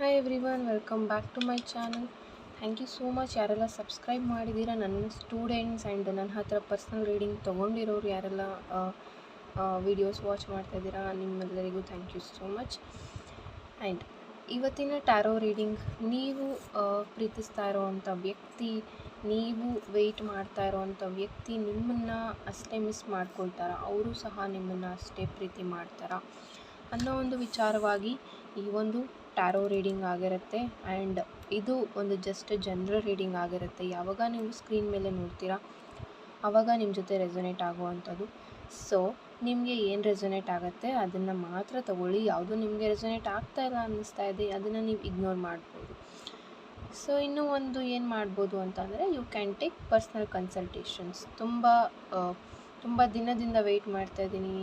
Hi everyone, welcome back to my channel. Thank you so much ಯಾರೆಲ್ಲ subscribe ಮಾಡಿದ್ದೀರಾ, ನನ್ನ students and ನನ್ನ ಹತ್ರ ಪರ್ಸ್ನಲ್ ರೀಡಿಂಗ್ ತೊಗೊಂಡಿರೋರು ಯಾರೆಲ್ಲ ವೀಡಿಯೋಸ್ ವಾಚ್ ಮಾಡ್ತಾಯಿದ್ದೀರಾ, ನಿಮ್ಮೆಲ್ಲರಿಗೂ thank you so much. And ಇವತ್ತಿನ ಟ್ಯಾರೋ ರೀಡಿಂಗ್, ನೀವು ಪ್ರೀತಿಸ್ತಾ ಇರೋವಂಥ ವ್ಯಕ್ತಿ, ನೀವು ವೆಯ್ಟ್ ಮಾಡ್ತಾ ಇರೋವಂಥ ವ್ಯಕ್ತಿ ನಿಮ್ಮನ್ನು ಅಷ್ಟೇ ಮಿಸ್ ಮಾಡ್ಕೊಳ್ತಾರಾ, ಅವರು ಸಹ ನಿಮ್ಮನ್ನು ಅಷ್ಟೇ ಪ್ರೀತಿ ಮಾಡ್ತಾರಾ ಅನ್ನೋ ಒಂದು ವಿಚಾರವಾಗಿ ಈ ಒಂದು ಟ್ಯಾರೋ ರೀಡಿಂಗ್ ಆಗಿರುತ್ತೆ. ಆ್ಯಂಡ್ ಇದು ಒಂದು ಜಸ್ಟ್ ಜನರಲ್ ರೀಡಿಂಗ್ ಆಗಿರುತ್ತೆ. ಯಾವಾಗ ನೀವು ಸ್ಕ್ರೀನ್ ಮೇಲೆ ನೋಡ್ತೀರಾ ಆವಾಗ ನಿಮ್ಮ ಜೊತೆ ರೆಸೊನೇಟ್ ಆಗುವಂಥದ್ದು. ಸೊ ನಿಮಗೆ ಏನು ರೆಸೊನೇಟ್ ಆಗುತ್ತೆ ಅದನ್ನು ಮಾತ್ರ ತಗೊಳ್ಳಿ. ಯಾವುದು ನಿಮಗೆ ರೆಸೊನೇಟ್ ಆಗ್ತಾ ಇಲ್ಲ ಅನ್ನಿಸ್ತಾ ಇದೆ ಅದನ್ನು ನೀವು ಇಗ್ನೋರ್ ಮಾಡ್ಬೋದು. ಸೊ ಇನ್ನೂ ಒಂದು ಏನು ಮಾಡ್ಬೋದು ಅಂತಂದರೆ, you can take personal consultations. ತುಂಬ ದಿನದಿಂದ ವೆಯ್ಟ್ ಮಾಡ್ತಾಯಿದ್ದೀನಿ,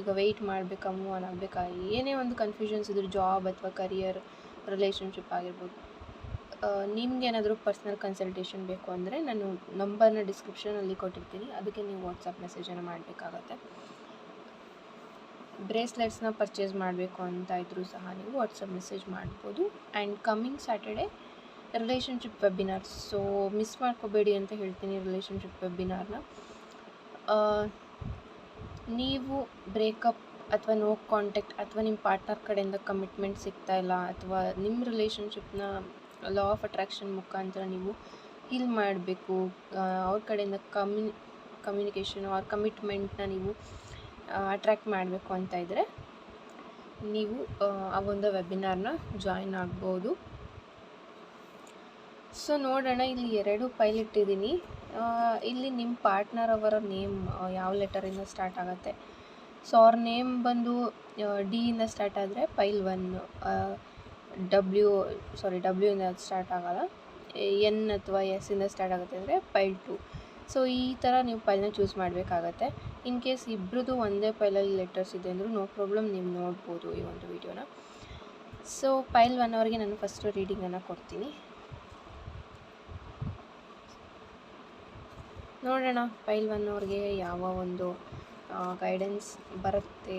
ಈಗ ವೆಯ್ಟ್ ಮಾಡಬೇಕಾ, ಮೂವ್ ಆನ್ ಆಗಬೇಕಾ, ಏನೇ ಒಂದು ಕನ್ಫ್ಯೂಷನ್ಸ್ ಇದ್ದರೂ ಜಾಬ್ ಅಥವಾ ಕರಿಯರ್, ರಿಲೇಷನ್ಶಿಪ್ ಆಗಿರ್ಬೋದು, ನಿಮ್ಗೇನಾದರೂ ಪರ್ಸ್ನಲ್ ಕನ್ಸಲ್ಟೇಷನ್ ಬೇಕು ಅಂದರೆ ನಾನು ನಂಬರ್ನ ಡಿಸ್ಕ್ರಿಪ್ಷನಲ್ಲಿ ಕೊಟ್ಟಿರ್ತೀನಿ, ಅದಕ್ಕೆ ನೀವು ವಾಟ್ಸಪ್ ಮೆಸೇಜನ್ನು ಮಾಡಬೇಕಾಗತ್ತೆ. ಬ್ರೇಸ್ಲೆಟ್ಸ್ನ ಪರ್ಚೇಸ್ ಮಾಡಬೇಕು ಅಂತ ಇದ್ದರೂ ಸಹ ನೀವು ವಾಟ್ಸಪ್ ಮೆಸೇಜ್ ಮಾಡ್ಬೋದು. And coming Saturday relationship webinar, so miss ಮಾಡ್ಕೋಬೇಡಿ ಅಂತ ಹೇಳ್ತೀನಿ ರಿಲೇಷನ್ಶಿಪ್ ವೆಬಿನಾರ್ನ. ನೀವು ಬ್ರೇಕಪ್ ಅಥವಾ ನೋ ಕಾಂಟ್ಯಾಕ್ಟ್ ಅಥವಾ ನಿಮ್ಮ ಪಾರ್ಟ್ನರ್ ಕಡೆಯಿಂದ ಕಮಿಟ್ಮೆಂಟ್ ಸಿಗ್ತಾ ಇಲ್ಲ, ಅಥವಾ ನಿಮ್ಮ ರಿಲೇಷನ್ಶಿಪ್ನ ಲಾ ಆಫ್ ಅಟ್ರಾಕ್ಷನ್ ಮುಖಾಂತರ ನೀವು ಹೀಲ್ ಮಾಡಬೇಕು, ಅವ್ರ ಕಡೆಯಿಂದ ಕಮ್ಯುನಿಕೇಷನ್ ಆರ್ ಕಮಿಟ್ಮೆಂಟ್ನ ನೀವು ಅಟ್ರ್ಯಾಕ್ಟ್ ಮಾಡಬೇಕು ಅಂತ ಇದ್ದರೆ ನೀವು ಆ ಒಂದು ವೆಬಿನಾರ್ನ ಜಾಯಿನ್ ಆಗ್ಬೋದು. ಸೊ ನೋಡೋಣ, ಇಲ್ಲಿ 2 ಫೈಲ್ ಇಟ್ಟಿದ್ದೀನಿ. ಇಲ್ಲಿ ನಿಮ್ಮ ಪಾರ್ಟ್ನರ್ ಅವರ ನೇಮ್ ಯಾವ ಲೆಟರಿಂದ ಸ್ಟಾರ್ಟ್ ಆಗುತ್ತೆ. ಸೊ ಅವ್ರ ನೇಮ್ ಬಂದು ಡಿ ಇಂದ ಸ್ಟಾರ್ಟ್ ಆದರೆ ಫೈಲ್ 1, ಡಬ್ಲ್ಯೂ ಇಂದ ಸ್ಟಾರ್ಟ್ ಆಗೋಲ್ಲ, ಎನ್ ಅಥವಾ ಎಸ್ ಇಂದ ಸ್ಟಾರ್ಟ್ ಆಗುತ್ತೆ ಅಂದರೆ ಫೈಲ್ 2. ಸೊ ಈ ಥರ ನೀವು ಫೈಲ್ನ ಚೂಸ್ ಮಾಡಬೇಕಾಗತ್ತೆ. ಇನ್ ಕೇಸ್ ಇಬ್ಬರದು ಒಂದೇ ಫೈಲಲ್ಲಿ ಲೆಟರ್ಸ್ ಇದೆ ಅಂದರೂ ನೋ ಪ್ರಾಬ್ಲಮ್, ನೀವು ನೋಡ್ಬೋದು ಈ ಒಂದು ವಿಡಿಯೋನ. ಸೊ ಫೈಲ್ 1 ಅವರಿಗೆ ನಾನು ಫಸ್ಟು ರೀಡಿಂಗನ್ನು ಕೊಡ್ತೀನಿ. ನೋಡೋಣ ಫೈಲ್ 1 ಅವ್ರಿಗೆ ಯಾವ ಒಂದು ಗೈಡೆನ್ಸ್ ಬರುತ್ತೆ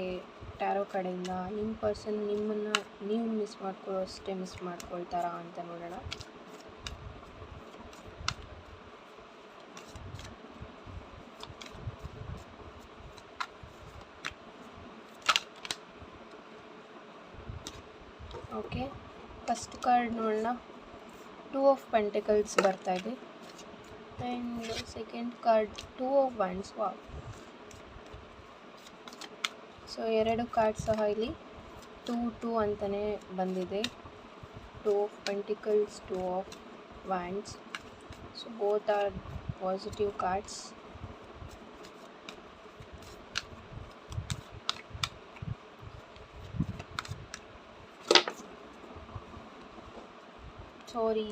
ಟ್ಯಾರೋ ಕಡೆಯಿಂದ. ನಿಮ್ಮ ಪರ್ಸನ್ ನಿಮ್ಮನ್ನು ನೀವು ಮಿಸ್ ಮಾಡ್ಕೊಳ್ಳೋ ಅಷ್ಟೇ ಮಿಸ್ ಮಾಡ್ಕೊಳ್ತಾರಾ ಅಂತ ನೋಡೋಣ. ಓಕೆ, ಫಸ್ಟ್ ಕಾರ್ಡ್ ನೋಡೋಣ. 2 ಆಫ್ ಪೆಂಟಿಕಲ್ಸ್ ಬರ್ತಾ ಇದೆ. And second card 2 of wands. Wow. So 2 card ಸಹ ಇಲ್ಲಿ 2 ಅಂತಲೇ ಬಂದಿದೆ. 2 of pentacles, 2 of wands. So both are positive cards. Sorry.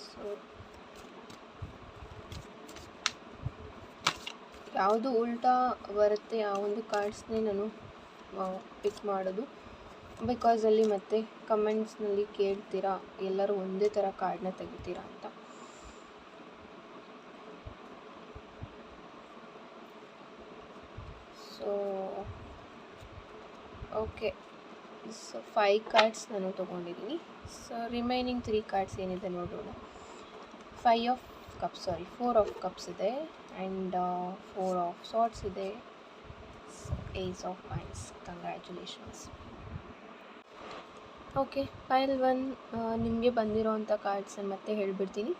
So ಯಾವುದು ಉಲ್ಟಾ ಬರುತ್ತೆ ಆ ಒಂದು ಕಾರ್ಡ್ಸ್ನೇ ನಾನು ಪಿಕ್ ಮಾಡೋದು, ಬಿಕಾಸ್ ಅಲ್ಲಿ ಮತ್ತೆ ಕಮೆಂಟ್ಸ್ನಲ್ಲಿ ಕೇಳ್ತೀರಾ ಎಲ್ಲರೂ ಒಂದೇ ಥರ ಕಾರ್ಡ್ನ ತೆಗಿತೀರಾ ಅಂತ. ಸೊ ಓಕೆ, ಸೊ 5 ಕಾರ್ಡ್ಸ್ ನಾನು ತೊಗೊಂಡಿದ್ದೀನಿ. ಸೊ ರಿಮೈನಿಂಗ್ 3 ಕಾರ್ಡ್ಸ್ ಏನಿದೆ ನೋಡೋಣ. 4 ಆಫ್ ಕಪ್ಸ್ ಇದೆ, ಆ್ಯಂಡ್ 4 ಆಫ್ ಸಾರ್ಟ್ಸ್ ಇದೆ, ace of wands. Congratulations. Okay, ಫೈಲ್ 1 ನಿಮಗೆ ಬಂದಿರೋವಂಥ ಕಾರ್ಡ್ಸನ್ನು ಮತ್ತೆ ಹೇಳಿಬಿಡ್ತೀನಿ.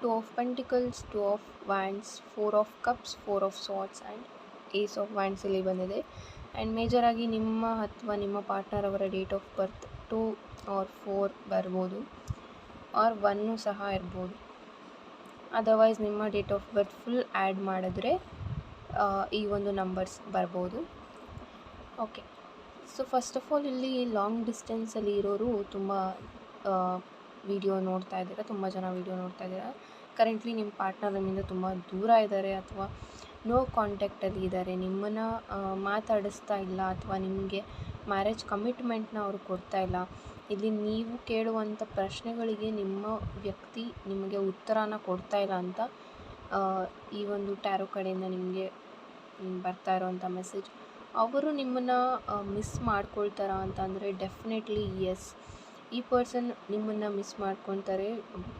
2 of pentacles, 2 of wands, 4 of cups, 4 of swords and ace of wands ಇಲ್ಲಿ ಬಂದಿದೆ. ಆ್ಯಂಡ್ ಮೇಜರಾಗಿ ನಿಮ್ಮ ಅಥವಾ ನಿಮ್ಮ ಪಾರ್ಟ್ನರ್ ಅವರ ಡೇಟ್ ಆಫ್ ಬರ್ತ್ 2 ಆರ್ 4 ಬರ್ಬೋದು, ಆರ್ 1 ಸಹ ಇರ್ಬೋದು. ಅದರ್ವೈಸ್ ನಿಮ್ಮ date of birth full add ಮಾಡಿದ್ರೆ ಈ ಒಂದು ನಂಬರ್ಸ್ ಬರ್ಬೋದು. Okay, so first of all ಇಲ್ಲಿ ಲಾಂಗ್ ಡಿಸ್ಟೆನ್ಸಲ್ಲಿ ಇರೋರು ತುಂಬ ವಿಡಿಯೋ ನೋಡ್ತಾ ಇದ್ದೀರಾ, ತುಂಬ ಜನ ವಿಡಿಯೋ ನೋಡ್ತಾ ಇದ್ದೀರಾ. ಕರೆಂಟ್ಲಿ ನಿಮ್ಮ ಪಾರ್ಟ್ನರ್ ನಿಮ್ಮಿಂದ ತುಂಬ ದೂರ ಇದ್ದಾರೆ ಅಥವಾ ನೋ ಕಾಂಟ್ಯಾಕ್ಟಲ್ಲಿ ಇದ್ದಾರೆ, ನಿಮ್ಮನ್ನು ಮಾತಾಡಿಸ್ತಾ ಇಲ್ಲ ಅಥವಾ ನಿಮಗೆ ಮ್ಯಾರೇಜ್ ಕಮಿಟ್ಮೆಂಟ್ನ ಅವರು ಕೊಡ್ತಾ ಇಲ್ಲ. ಇಲ್ಲಿ ನೀವು ಕೇಳುವಂಥ ಪ್ರಶ್ನೆಗಳಿಗೆ ನಿಮ್ಮ ವ್ಯಕ್ತಿ ನಿಮಗೆ ಉತ್ತರನ ಕೊಡ್ತಾ ಇಲ್ಲ ಅಂತ ಈ ಒಂದು ಟ್ಯಾರೋ ಕಡೆಯಿಂದ ನಿಮಗೆ ಬರ್ತಾ ಇರೋವಂಥ ಮೆಸೇಜ್. ಅವರು ನಿಮ್ಮನ್ನು ಮಿಸ್ ಮಾಡ್ಕೊಳ್ತಾರಾ ಅಂತಂದರೆ ಡೆಫಿನೆಟ್ಲಿ ಎಸ್. ಈ ಪರ್ಸನ್ ನಿಮ್ಮನ್ನು ಮಿಸ್ ಮಾಡ್ಕೊತಾರೆ.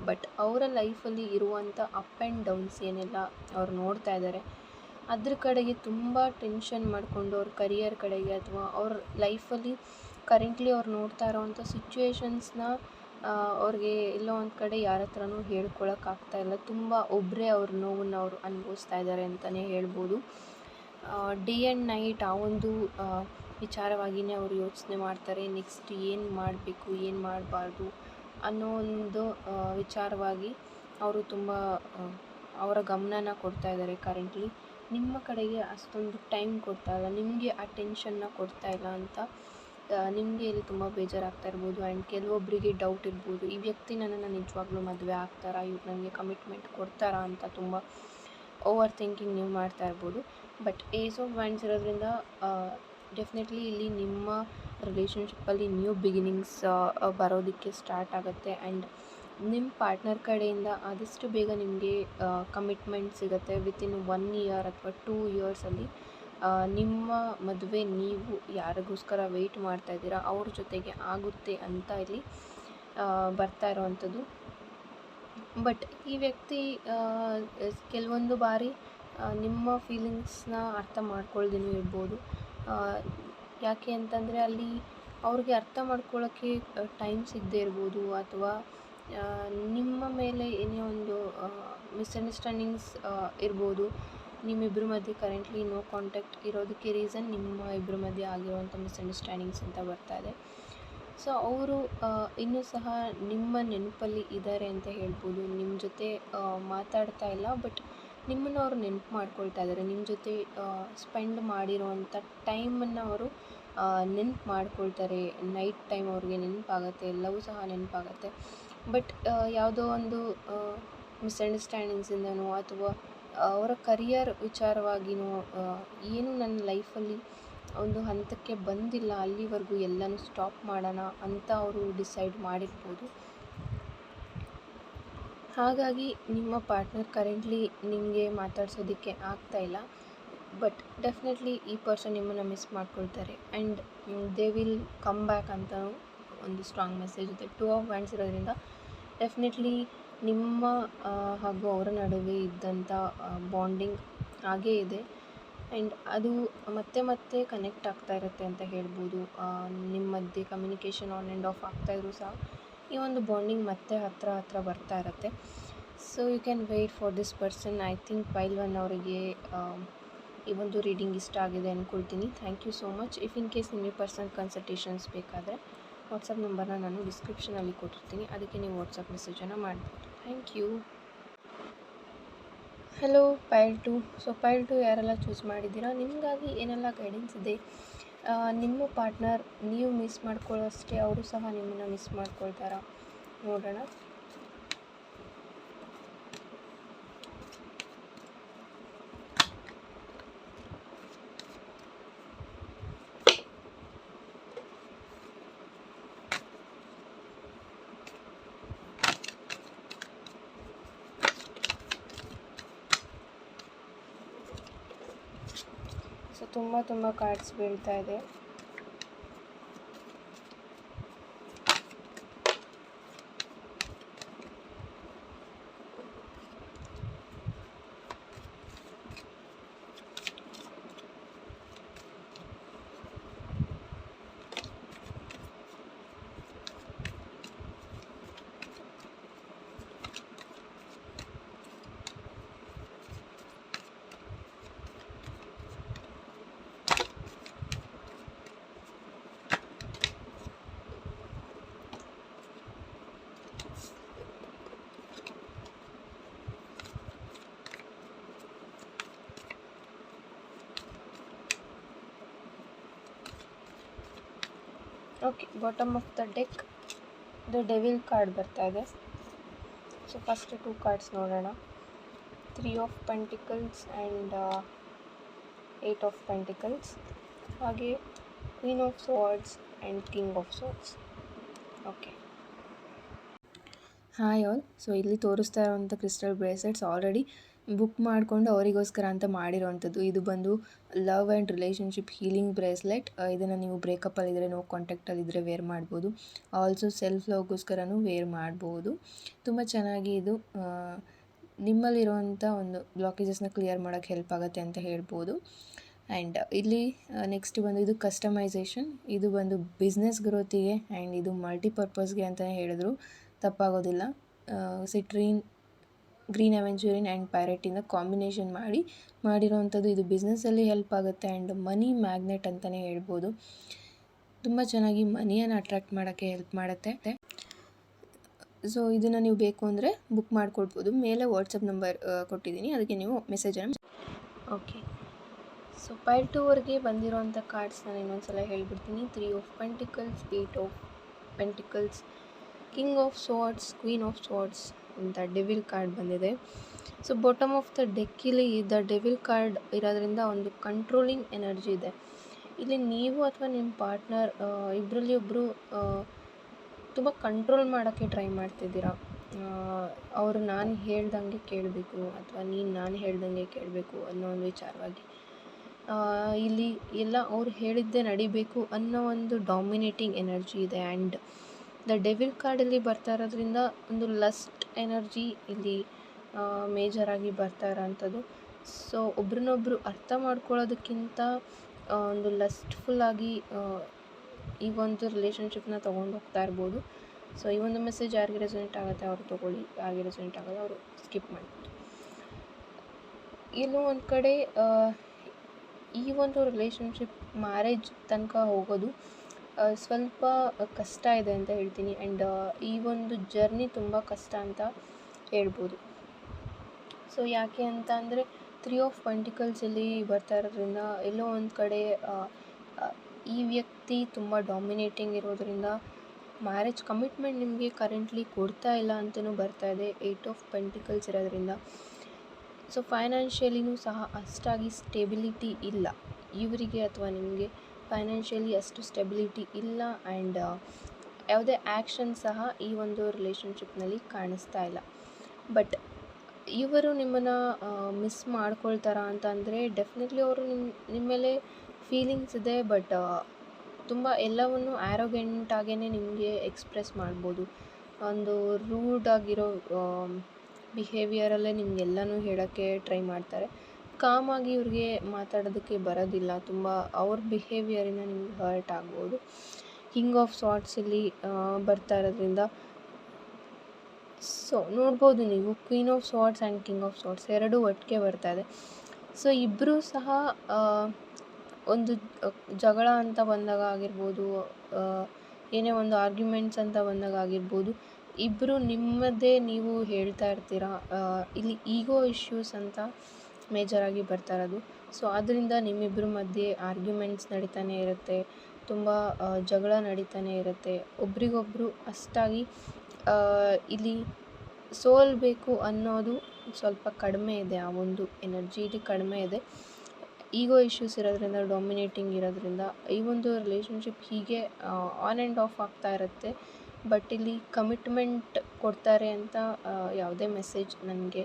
ಬಟ್ ಅವರ ಲೈಫಲ್ಲಿ ಇರುವಂಥ ಅಪ್ ಆ್ಯಂಡ್ ಡೌನ್ಸ್ ಏನೆಲ್ಲ ಅವ್ರು ನೋಡ್ತಾ ಇದ್ದಾರೆ, ಅದ್ರ ಕಡೆಗೆ ತುಂಬ ಟೆನ್ಷನ್ ಮಾಡಿಕೊಂಡು ಅವ್ರ ಕರಿಯರ್ ಕಡೆಗೆ ಅಥವಾ ಅವ್ರ ಲೈಫಲ್ಲಿ ಕರೆಂಟ್ಲಿ ಅವ್ರು ನೋಡ್ತಾ ಇರೋವಂಥ ಸಿಚುವೇಶನ್ಸ್ನ ಅವ್ರಿಗೆ ಎಲ್ಲೋ ಒಂದು ಕಡೆ ಯಾರ ಹತ್ರನೂ ಹೇಳ್ಕೊಳಕ್ಕಾಗ್ತಾಯಿಲ್ಲ. ತುಂಬ ಒಬ್ಬರೇ ಅವ್ರ ನೋವನ್ನು ಅವರು ಅನುಭವಿಸ್ತಾ ಇದ್ದಾರೆ ಅಂತಲೇ ಹೇಳ್ಬೋದು. ಡೇ ಆ್ಯಂಡ್ ನೈಟ್ ಆ ಒಂದು ವಿಚಾರವಾಗಿಯೇ ಅವರು ಯೋಚನೆ ಮಾಡ್ತಾರೆ. ನೆಕ್ಸ್ಟ್ ಏನು ಮಾಡಬೇಕು, ಏನು ಮಾಡಬಾರ್ದು ಅನ್ನೋ ಒಂದು ವಿಚಾರವಾಗಿ ಅವರು ತುಂಬ ಅವರ ಗಮನನ ಕೊಡ್ತಾ ಇದ್ದಾರೆ ಕರೆಂಟ್ಲಿ. ನಿಮ್ಮ ಕಡೆಗೆ ಅಷ್ಟೊಂದು ಟೈಮ್ ಕೊಡ್ತಾ ಇಲ್ಲ, ನಿಮಗೆ ಆ ಟೆನ್ಷನ್ನ ಕೊಡ್ತಾ ಇಲ್ಲ ಅಂತ ನಿಮಗೆ ಇಲ್ಲಿ ತುಂಬ ಬೇಜಾರಾಗ್ತಾ ಇರ್ಬೋದು. ಆ್ಯಂಡ್ ಕೆಲವೊಬ್ಬರಿಗೆ ಡೌಟ್ ಇರ್ಬೋದು, ಈ ವ್ಯಕ್ತಿ ನನ್ನನ್ನು ನಿಜವಾಗ್ಲೂ ಮದುವೆ ಆಗ್ತಾರಾ, ಇವ್ರು ನನಗೆ ಕಮಿಟ್ಮೆಂಟ್ ಕೊಡ್ತಾರಾ ಅಂತ ತುಂಬ ಓವರ್ ಥಿಂಕಿಂಗ್ ನೀವು ಮಾಡ್ತಾ ಇರ್ಬೋದು. ಬಟ್ ಏಸ್ ಆಫ್ ವ್ಯಾಂಡ್ಸ್ ಇರೋದ್ರಿಂದ ಡೆಫಿನೆಟ್ಲಿ ಇಲ್ಲಿ ನಿಮ್ಮ ರಿಲೇಷನ್ಶಿಪ್ಪಲ್ಲಿ ನ್ಯೂ ಬಿಗಿನಿಂಗ್ಸ್ ಬರೋದಕ್ಕೆ ಸ್ಟಾರ್ಟ್ ಆಗುತ್ತೆ. ಆ್ಯಂಡ್ ನಿಮ್ಮ ಪಾರ್ಟ್ನರ್ ಕಡೆಯಿಂದ ಆದಷ್ಟು ಬೇಗ ನಿಮಗೆ ಕಮಿಟ್ಮೆಂಟ್ ಸಿಗುತ್ತೆ. ವಿತಿನ್ 1 ಇಯರ್ ಅಥವಾ 2 ಇಯರ್ಸಲ್ಲಿ ನಿಮ್ಮ ಮದುವೆ ನೀವು ಯಾರಿಗೋಸ್ಕರ ವೆಯ್ಟ್ ಮಾಡ್ತಾಯಿದ್ದೀರಾ ಅವ್ರ ಜೊತೆಗೆ ಆಗುತ್ತೆ ಅಂತ ಇಲ್ಲಿ ಬರ್ತಾ ಇರೋವಂಥದ್ದು. ಬಟ್ ಈ ವ್ಯಕ್ತಿ ಕೆಲವೊಂದು ಬಾರಿ ನಿಮ್ಮ ಫೀಲಿಂಗ್ಸ್ನ ಅರ್ಥ ಮಾಡ್ಕೊಳ್ದೇನೂ ಇರ್ಬೋದು. ಯಾಕೆ ಅಂತಂದರೆ ಅಲ್ಲಿ ಅವ್ರಿಗೆ ಅರ್ಥ ಮಾಡ್ಕೊಳ್ಳೋಕ್ಕೆ ಟೈಮ್ ಸಿಗದೇ ಇರ್ಬೋದು, ಅಥವಾ ನಿಮ್ಮ ಮೇಲೆ ಏನೇ ಒಂದು ಮಿಸ್ಅಂಡರ್ಸ್ಟ್ಯಾಂಡಿಂಗ್ಸ್ ಇರ್ಬೋದು. ನಿಮ್ಮಿಬ್ಬರ ಮಧ್ಯೆ ಕರೆಂಟ್ಲಿ ನೋ ಕಾಂಟ್ಯಾಕ್ಟ್ ಇರೋದಕ್ಕೆ ರೀಸನ್ ನಿಮ್ಮ ಇಬ್ಬರ ಮಧ್ಯೆ ಆಗಿರುವಂಥ ಮಿಸ್ಅಂಡರ್ಸ್ಟ್ಯಾಂಡಿಂಗ್ಸ್ ಅಂತ ಬರ್ತಾ ಇದೆ. ಸೊ ಅವರು ಇನ್ನೂ ಸಹ ನಿಮ್ಮ ನೆನಪಲ್ಲಿ ಇದ್ದಾರೆ ಅಂತ ಹೇಳ್ಬೋದು. ನಿಮ್ಮ ಜೊತೆ ಮಾತಾಡ್ತಾ ಇಲ್ಲ, ಬಟ್ ನಿಮ್ಮನ್ನು ಅವರು ನೆನಪು ಮಾಡ್ಕೊಳ್ತಾ ಇದ್ದಾರೆ. ನಿಮ್ಮ ಜೊತೆ ಸ್ಪೆಂಡ್ ಮಾಡಿರೋವಂಥ ಟೈಮನ್ನು ಅವರು ನೆನಪು ಮಾಡ್ಕೊಳ್ತಾರೆ. ನೈಟ್ ಟೈಮ್ ಅವ್ರಿಗೆ ನೆನಪಾಗತ್ತೆ, ಎಲ್ಲವೂ ಸಹ ನೆನಪಾಗತ್ತೆ. ಬಟ್ ಯಾವುದೋ ಒಂದು ಮಿಸ್ಅಂಡರ್ಸ್ಟ್ಯಾಂಡಿಂಗ್ಸಿಂದನೋ ಅಥವಾ ಅವರ ಕರಿಯರ್ ವಿಚಾರವಾಗಿಯೋ ಏನು ನನ್ನ ಲೈಫಲ್ಲಿ ಒಂದು ಹಂತಕ್ಕೆ ಬಂದಿಲ್ಲ, ಅಲ್ಲಿವರೆಗೂ ಎಲ್ಲನೂ ಸ್ಟಾಪ್ ಮಾಡೋಣ ಅಂತ ಅವರು ಡಿಸೈಡ್ ಮಾಡಿರ್ಬೋದು. ಹಾಗಾಗಿ ನಿಮ್ಮ ಪಾರ್ಟ್ನರ್ ಕರೆಂಟ್ಲಿ ನಿಮಗೆ ಮಾತಾಡ್ಸೋದಕ್ಕೆ ಆಗ್ತಾಯಿಲ್ಲ. ಬಟ್ ಡೆಫಿನೆಟ್ಲಿ ಈ ಪರ್ಸನ್ ನಿಮ್ಮನ್ನು ಮಿಸ್ ಮಾಡ್ಕೊಳ್ತಾರೆ. And they will come back ಅಂತ ಒಂದು ಸ್ಟ್ರಾಂಗ್ ಮೆಸೇಜ್ ಇದೆ. 2 ಆಫ್ ವ್ಯಾಂಡ್ಸ್ ಇರೋದ್ರಿಂದ ಡೆಫಿನೆಟ್ಲಿ ನಿಮ್ಮ ಹಾಗೂ ಅವರ ನಡುವೆ ಇದ್ದಂಥ ಬಾಂಡಿಂಗ್ ಹಾಗೇ ಇದೆ. ಆ್ಯಂಡ್ ಅದು ಮತ್ತೆ ಮತ್ತೆ ಕನೆಕ್ಟ್ ಆಗ್ತಾ ಇರುತ್ತೆ ಅಂತ ಹೇಳ್ಬೋದು. ನಿಮ್ಮ ಮಧ್ಯೆ ಕಮ್ಯುನಿಕೇಷನ್ ಆನ್ ಆ್ಯಂಡ್ ಆಫ್ ಆಗ್ತಾಯಿದ್ರು ಸಹ ಈ ಒಂದು ಬಾಂಡಿಂಗ್ ಮತ್ತೆ ಹತ್ರ ಬರ್ತಾ ಇರುತ್ತೆ. So you can wait for this person. I think pile 1 ಅವರಿಗೆ ಈ ಒಂದು ರೀಡಿಂಗ್ ಇಷ್ಟ ಆಗಿದೆ ಅಂದ್ಕೊಳ್ತೀನಿ. Thank you so much. If in case ನಿಮಗೆ ಪರ್ಸನಲ್ ಕನ್ಸಲ್ಟೇಷನ್ಸ್ ಬೇಕಾದರೆ ವಾಟ್ಸಪ್ ನಂಬರ್ನ ನಾನು ಡಿಸ್ಕ್ರಿಪ್ಷನಲ್ಲಿ ಕೊಟ್ಟಿರ್ತೀನಿ, ಅದಕ್ಕೆ ನೀವು ವಾಟ್ಸಪ್ ಮೆಸೇಜನ್ನು ಮಾಡ್ಬೋದು. Thank you. Hello pile 2. So pile 2 ಯಾರೆಲ್ಲ ಚೂಸ್ ಮಾಡಿದ್ದೀರಾ, ನಿಮಗಾಗಿ ಏನೆಲ್ಲ ಗೈಡೆನ್ಸ್ ಇದೆ? ನಿಮ್ಮ ಪಾರ್ಟ್ನರ್ ನೀವು ಮಿಸ್ ಮಾಡ್ಕೊಳ್ಳೋಷ್ಟೇ ಅವರು ಸಹ ನಿಮ್ಮನ್ನು ಮಿಸ್ ಮಾಡ್ಕೊಳ್ತಾರಾ ನೋಡೋಣ. ಸೊ ತುಂಬ ಕಾರ್ಡ್ಸ್ ಬೀಳ್ತಾ ಇದೆ. Okay, bottom of the deck the devil card ಬರ್ತಾ ಇದೆ. ಸೊ ಫಸ್ಟ್ 2 ಕಾರ್ಡ್ಸ್ ನೋಡೋಣ. 3 of pentacles and 8 of pentacles, ಹಾಗೆ queen of swords and king of swords. Okay, hi all. So ಇಲ್ಲಿ ತೋರಿಸ್ತಾ ಇರೋವಂಥ ಕ್ರಿಸ್ಟಲ್ ಬ್ರೇಸ್ಲೆಟ್ಸ್ ಆಲ್ರೆಡಿ ಬುಕ್ ಮಾಡಿಕೊಂಡು ಅವರಿಗೋಸ್ಕರ ಅಂತ ಮಾಡಿರೋವಂಥದ್ದು. ಇದು ಬಂದು love and relationship healing bracelet. ಇದನ್ನು ನೀವು ಬ್ರೇಕಪ್ಪಲ್ಲಿದ್ದರೆ, ನೋ ಕಾಂಟ್ಯಾಕ್ಟಲ್ಲಿದ್ದರೆ ವೇರ್ ಮಾಡ್ಬೋದು. ಆಲ್ಸೋ ಸೆಲ್ಫ್ ಲವ್ಗೋಸ್ಕರನೂ ವೇರ್ ಮಾಡ್ಬೋದು. ತುಂಬ ಚೆನ್ನಾಗಿ ಇದು ನಿಮ್ಮಲ್ಲಿರುವಂಥ ಒಂದು ಬ್ಲಾಕೇಜಸ್ನ ಕ್ಲಿಯರ್ ಮಾಡೋಕ್ಕೆ ಹೆಲ್ಪ್ ಆಗುತ್ತೆ ಅಂತ ಹೇಳ್ಬೋದು. ಆ್ಯಂಡ್ ಇಲ್ಲಿ ನೆಕ್ಸ್ಟ್ ಬಂದು ಇದು ಕಸ್ಟಮೈಸೇಷನ್. ಇದು ಬಂದು ಬಿಸ್ನೆಸ್ ಗ್ರೋತಿಗೆ ಆ್ಯಂಡ್ ಇದು ಮಲ್ಟಿಪರ್ಪಸ್ಗೆ ಅಂತಲೇ ಹೇಳಿದ್ರು ತಪ್ಪಾಗೋದಿಲ್ಲ. ಸಿಟ್ರೀನ್, ಗ್ರೀನ್ ಅವೆಂಚೂರಿನ್ ಆ್ಯಂಡ್ ಪೈರೆಟಿಂದ ಕಾಂಬಿನೇಷನ್ ಮಾಡಿರೋವಂಥದ್ದು. ಇದು ಬಿಸ್ನೆಸ್ಸಲ್ಲಿ ಹೆಲ್ಪ್ ಆಗುತ್ತೆ ಆ್ಯಂಡ್ ಮನಿ ಮ್ಯಾಗ್ನೆಟ್ ಅಂತಲೇ ಹೇಳ್ಬೋದು. ತುಂಬ ಚೆನ್ನಾಗಿ ಮನಿಯನ್ನು ಅಟ್ರ್ಯಾಕ್ಟ್ ಮಾಡೋಕ್ಕೆ ಹೆಲ್ಪ್ ಮಾಡುತ್ತೆ. ಸೊ ಇದನ್ನು ನೀವು ಬೇಕು ಅಂದರೆ ಬುಕ್ ಮಾಡ್ಕೊಳ್ಬೋದು. ಮೇಲೆ ವಾಟ್ಸಪ್ ನಂಬರ್ ಕೊಟ್ಟಿದ್ದೀನಿ, ಅದಕ್ಕೆ ನೀವು ಮೆಸೇಜನ್ನು. ಓಕೆ, ಸೊ ಪೈಲ್ 2 ಬಂದಿರೋವಂಥ ಕಾರ್ಡ್ಸ್ ನಾನು ಇನ್ನೊಂದು ಸಲ ಹೇಳ್ಬಿಡ್ತೀನಿ. 3 of pentacles, 8 of pentacles, king of swords, queen of swords, ಅಂತ ಡೆವಿಲ್ ಕಾರ್ಡ್ ಬಂದಿದೆ. ಸೊ ಬಾಟಮ್ ಆಫ್ ದ ಡೆಕ್ಕಿಲಿ ದ ಡೆವಿಲ್ ಕಾರ್ಡ್ ಇರೋದ್ರಿಂದ ಒಂದು ಕಂಟ್ರೋಲಿಂಗ್ ಎನರ್ಜಿ ಇದೆ. ಇಲ್ಲಿ ನೀವು ಅಥವಾ ನಿಮ್ಮ ಪಾರ್ಟ್ನರ್ ಇಬ್ಬರಲ್ಲಿ ಒಬ್ಬರು ತುಂಬ ಕಂಟ್ರೋಲ್ ಮಾಡೋಕ್ಕೆ ಟ್ರೈ ಮಾಡ್ತಿದ್ದೀರಾ. ಅವರು ನಾನು ಹೇಳ್ದಂಗೆ ಕೇಳಬೇಕು ಅಥವಾ ನೀನು ನಾನು ಹೇಳ್ದಂಗೆ ಕೇಳಬೇಕು ಅನ್ನೋ ಒಂದು ವಿಚಾರವಾಗಿ ಇಲ್ಲಿ ಎಲ್ಲ ಅವ್ರು ಹೇಳಿದ್ದೇ ನಡಿಬೇಕು ಅನ್ನೋ ಒಂದು ಡಾಮಿನೇಟಿಂಗ್ ಎನರ್ಜಿ ಇದೆ. ಆ್ಯಂಡ್ ದ ಡೆವಿಲ್ ಕಾರ್ಡಲ್ಲಿ ಬರ್ತಾ ಇರೋದ್ರಿಂದ ಒಂದು ಲಸ್ಟ್ ಎನರ್ಜಿ ಇಲ್ಲಿ ಮೇಜರಾಗಿ ಬರ್ತಾ ಇರೋವಂಥದ್ದು. ಸೊ ಒಬ್ರನ್ನೊಬ್ರು ಅರ್ಥ ಮಾಡ್ಕೊಳ್ಳೋದಕ್ಕಿಂತ ಒಂದು ಲಸ್ಟ್ಫುಲ್ಲಾಗಿ ಈ ಒಂದು ರಿಲೇಷನ್ಶಿಪ್ನ ತೊಗೊಂಡು ಹೋಗ್ತಾ ಇರ್ಬೋದು. ಸೊ ಈ ಒಂದು ಮೆಸೇಜ್ ಯಾರಿಗೆ ರೆಸೊನೇಟ್ ಆಗುತ್ತೆ ಅವ್ರು ತೊಗೊಳ್ಳಿ, ಯಾರಿಗೆ ರೆಸೊನೇಟ್ ಆಗೋದು ಅವರು ಸ್ಕಿಪ್ ಮಾಡ್ಬೋದು. ಇನ್ನೂ ಒಂದು ಕಡೆ ಈ ಒಂದು ರಿಲೇಷನ್ಶಿಪ್ ಮ್ಯಾರೇಜ್ ತನಕ ಹೋಗೋದು ಸ್ವಲ್ಪ ಕಷ್ಟ ಇದೆ ಅಂತ ಹೇಳ್ತೀನಿ. ಆ್ಯಂಡ್ ಈ ಒಂದು ಜರ್ನಿ ತುಂಬ ಕಷ್ಟ ಅಂತ ಹೇಳ್ಬೋದು. ಸೊ ಯಾಕೆ ಅಂತ ಅಂದರೆ 3 ಆಫ್ ಪೆಂಟಿಕಲ್ಸಲ್ಲಿ ಬರ್ತಾ ಇರೋದ್ರಿಂದ ಎಲ್ಲೋ ಒಂದು ಕಡೆ ಈ ವ್ಯಕ್ತಿ ತುಂಬ ಡಾಮಿನೇಟಿಂಗ್ ಇರೋದರಿಂದ ಮ್ಯಾರೇಜ್ ಕಮಿಟ್ಮೆಂಟ್ ನಿಮಗೆ ಕರೆಂಟ್ಲಿ ಕೊಡ್ತಾ ಇಲ್ಲ ಅಂತಲೂ ಬರ್ತಾ ಇದೆ. 8 ಆಫ್ ಪೆಂಟಿಕಲ್ಸ್ ಇರೋದ್ರಿಂದ ಸೊ ಫೈನಾನ್ಷಿಯಲಿನೂ ಸಹ ಅಷ್ಟಾಗಿ ಸ್ಟೆಬಿಲಿಟಿ ಇಲ್ಲ ಇವರಿಗೆ ಅಥವಾ ನಿಮಗೆ. ಫೈನಾನ್ಷಿಯಲಿ ಅಷ್ಟು ಸ್ಟೆಬಿಲಿಟಿ ಇಲ್ಲ ಆ್ಯಂಡ್ ಯಾವುದೇ ಆ್ಯಕ್ಷನ್ ಸಹ ಈ ಒಂದು ರಿಲೇಷನ್ಶಿಪ್ನಲ್ಲಿ ಕಾಣಿಸ್ತಾ ಇಲ್ಲ. ಬಟ್ ಇವರು ನಿಮ್ಮನ್ನು ಮಿಸ್ ಮಾಡ್ಕೊಳ್ತಾರಾ ಅಂತ ಅಂದರೆ ಡೆಫಿನೆಟ್ಲಿ ಅವರು ನಿಮ್ಮ ಮೇಲೆ ಫೀಲಿಂಗ್ಸ್ ಇದೆ. ಬಟ್ ತುಂಬ ಎಲ್ಲವನ್ನು ಆ್ಯರೋಗೆಂಟಾಗೇ ನಿಮಗೆ ಎಕ್ಸ್ಪ್ರೆಸ್ ಮಾಡ್ಬೋದು. ಒಂದು ರೂಡಾಗಿರೋ ಬಿಹೇವಿಯರಲ್ಲೇ ನಿಮಗೆಲ್ಲನೂ ಹೇಳೋಕ್ಕೆ ಟ್ರೈ ಮಾಡ್ತಾರೆ. ಕಾಮಾಗಿ ಇವ್ರಿಗೆ ಮಾತಾಡೋದಕ್ಕೆ ಬರೋದಿಲ್ಲ. ತುಂಬ ಅವ್ರ ಬಿಹೇವಿಯರಿಂದ ನಿಮ್ಗೆ ಹರ್ಟ್ ಆಗ್ಬೋದು. ಕಿಂಗ್ ಆಫ್ ಸ್ವಾರ್ಡ್ಸಲ್ಲಿ ಬರ್ತಾ ಇರೋದ್ರಿಂದ ಸೊ ನೋಡ್ಬೋದು ನೀವು queen of swords and king of swords ಎರಡೂ ಒಟ್ಟಿಗೆ ಬರ್ತಾ ಇದೆ. ಸೊ ಇಬ್ಬರೂ ಸಹ ಒಂದು ಜಗಳ ಅಂತ ಬಂದಾಗ ಆಗಿರ್ಬೋದು, ಏನೇ ಒಂದು ಆರ್ಗ್ಯುಮೆಂಟ್ಸ್ ಅಂತ ಬಂದಾಗ ಆಗಿರ್ಬೋದು, ಇಬ್ಬರು ನಿಮ್ಮದೇ ನೀವು ಹೇಳ್ತಾ ಇರ್ತೀರ. ಇಲ್ಲಿ ಈಗೋ ಇಶ್ಯೂಸ್ ಅಂತ ಮೇಜರಾಗಿ ಬರ್ತಾ ಇರೋದು. ಸೊ ಆದ್ದರಿಂದ ನಿಮ್ಮಿಬ್ಬರ ಮಧ್ಯೆ ಆರ್ಗ್ಯುಮೆಂಟ್ಸ್ ನಡೀತಾನೆ ಇರುತ್ತೆ, ತುಂಬ ಜಗಳ ನಡೀತಾನೆ ಇರುತ್ತೆ. ಒಬ್ರಿಗೊಬ್ಬರು ಅಷ್ಟಾಗಿ ಇಲ್ಲಿ ಸೋಲ್ಬೇಕು ಅನ್ನೋದು ಸ್ವಲ್ಪ ಕಡಿಮೆ ಇದೆ. ಆ ಒಂದು ಎನರ್ಜಿ ಇಲ್ಲಿ ಕಡಿಮೆ ಇದೆ. ಈಗೋ ಇಶ್ಯೂಸ್ ಇರೋದ್ರಿಂದ, ಡಾಮಿನೇಟಿಂಗ್ ಇರೋದ್ರಿಂದ ಈ ಒಂದು ರಿಲೇಷನ್ಶಿಪ್ ಹೀಗೆ ಆನ್ ಆ್ಯಂಡ್ ಆಫ್ ಆಗ್ತಾ ಇರುತ್ತೆ. ಬಟ್ ಇಲ್ಲಿ ಕಮಿಟ್ಮೆಂಟ್ ಕೊಡ್ತಾರೆ ಅಂತ ಯಾವುದೇ ಮೆಸೇಜ್ ನನಗೆ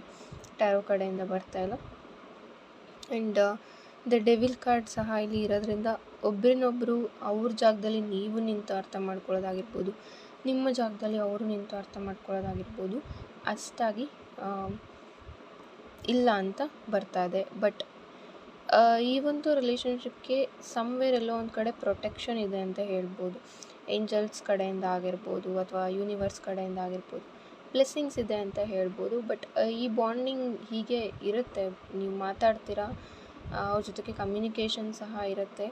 ಟ್ಯಾರೋ ಕಡೆಯಿಂದ ಬರ್ತಾ ಇಲ್ಲ. ಆ್ಯಂಡ್ ದ ಡೆವಿಲ್ ಕಾರ್ಡ್ ಸಹ ಇಲ್ಲಿ ಇರೋದ್ರಿಂದ ಒಬ್ಬರಿನೊಬ್ಬರು ಅವ್ರ ಜಾಗದಲ್ಲಿ ನೀವು ನಿಂತು ಅರ್ಥ ಮಾಡ್ಕೊಳ್ಳೋದಾಗಿರ್ಬೋದು, ನಿಮ್ಮ ಜಾಗದಲ್ಲಿ ಅವರು ನಿಂತು ಅರ್ಥ ಮಾಡ್ಕೊಳ್ಳೋದಾಗಿರ್ಬೋದು ಅಷ್ಟಾಗಿ ಇಲ್ಲ ಅಂತ ಬರ್ತಾ ಇದೆ. ಬಟ್ ಈ ಒಂದು ರಿಲೇಷನ್ಶಿಪ್ಗೆ ಸಮ್ವೇರ್ ಎಲ್ಲೋ ಒಂದು ಕಡೆ ಪ್ರೊಟೆಕ್ಷನ್ ಇದೆ ಅಂತ ಹೇಳ್ಬೋದು. ಏಂಜಲ್ಸ್ ಕಡೆಯಿಂದ ಆಗಿರ್ಬೋದು ಅಥವಾ ಯೂನಿವರ್ಸ್ ಕಡೆಯಿಂದ ಆಗಿರ್ಬೋದು, ಬ್ಲೆಸ್ಸಿಂಗ್ಸ್ ಇದೆ ಅಂತ ಹೇಳ್ಬೋದು. ಬಟ್ ಈ ಬಾಂಡಿಂಗ್ ಹೀಗೆ ಇರುತ್ತೆ. ನೀವು ಮಾತಾಡ್ತೀರಾ, ಅವ್ರ ಜೊತೆಗೆ ಕಮ್ಯುನಿಕೇಷನ್ ಸಹ ಇರುತ್ತೆ.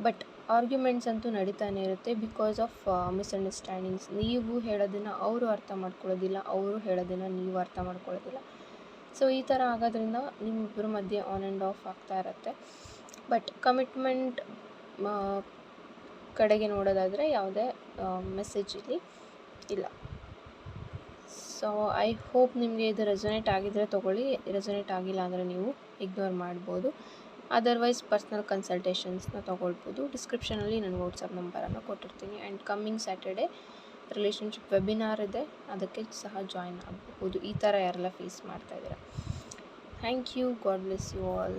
ಬಟ್ ಆರ್ಗ್ಯುಮೆಂಟ್ಸ್ ಅಂತೂ ನಡೀತಾನೆ ಇರುತ್ತೆ ಬಿಕಾಸ್ ಆಫ್ ಮಿಸ್ಅಂಡರ್ಸ್ಟ್ಯಾಂಡಿಂಗ್ಸ್. ನೀವು ಹೇಳೋದನ್ನು ಅವರು ಅರ್ಥ ಮಾಡ್ಕೊಳ್ಳೋದಿಲ್ಲ, ಅವರು ಹೇಳೋದನ್ನು ನೀವು ಅರ್ಥ ಮಾಡ್ಕೊಳ್ಳೋದಿಲ್ಲ. ಸೊ ಈ ಥರ ಆಗೋದ್ರಿಂದ ನಿಮ್ಮಿಬ್ಬರ ಮಧ್ಯೆ ಆನ್ ಆ್ಯಂಡ್ ಆಫ್ ಆಗ್ತಾ ಇರುತ್ತೆ. ಬಟ್ ಕಮಿಟ್ಮೆಂಟ್ ಕಡೆಗೆ ನೋಡೋದಾದರೆ ಯಾವುದೇ ಮೆಸೇಜ್ ಇಲ್ಲಿ ಇಲ್ಲ. ಸೊ ಐ ಹೋಪ್ ನಿಮಗೆ ಇದು ರೆಸೊನೇಟ್ ಆಗಿದ್ದರೆ ತೊಗೊಳ್ಳಿ, ರೆಸೊನೇಟ್ ಆಗಿಲ್ಲ ಅಂದರೆ ನೀವು ಇಗ್ನೋರ್ ಮಾಡ್ಬೋದು. ಅದರ್ವೈಸ್ ಪರ್ಸ್ನಲ್ ಕನ್ಸಲ್ಟೇಷನ್ಸ್ನ ತೊಗೊಳ್ಬೋದು. ಡಿಸ್ಕ್ರಿಪ್ಷನಲ್ಲಿ ನಾನು ವಾಟ್ಸಪ್ ನಂಬರನ್ನು ಕೊಟ್ಟಿರ್ತೀನಿ. And coming Saturday relationship webinar ಇದೆ, ಅದಕ್ಕೆ ಸಹ ಜಾಯ್ನ್ ಆಗಬಹುದು ಈ ಥರ ಯಾರೆಲ್ಲ ಫೇಸ್ ಮಾಡ್ತಾಯಿದ್ದೀರಾ. Thank you. God bless you all.